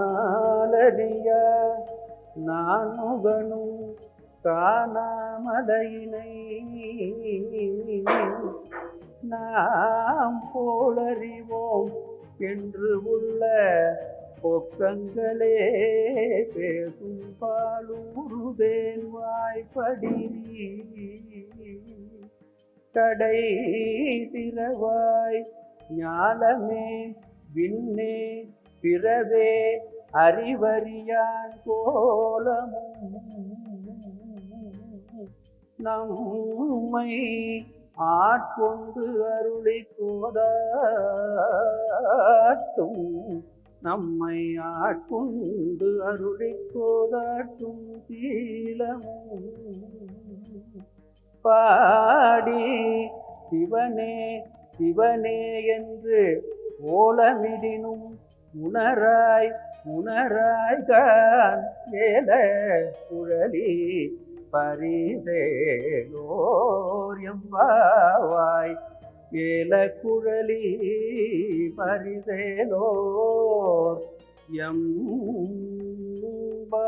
மாலரியா நான் முகனும் காணாமலையினை நாம் போலறிவோம் என்று உள்ள பொக்கங்களே பேசும் பாலூருதேன் வாய்ப்படி கடை திறவாய் ஞாலமே விண்ணே பிறவே அறிவறியான் கோலமும் நம்மை ஆட்கொண்டு அருளை கோதாட்டும் நம்மை ஆட்கொண்டு அருளை கோதாட்டும் சீலமும் பாடி சிவனே சிவனே என்று ஓலமிடினும் உணராய் உணராய்கான் மேல குழலி பரிசேலோர் எம்பாவாய் ஏல குழலி பரிசேலோர் எம்பா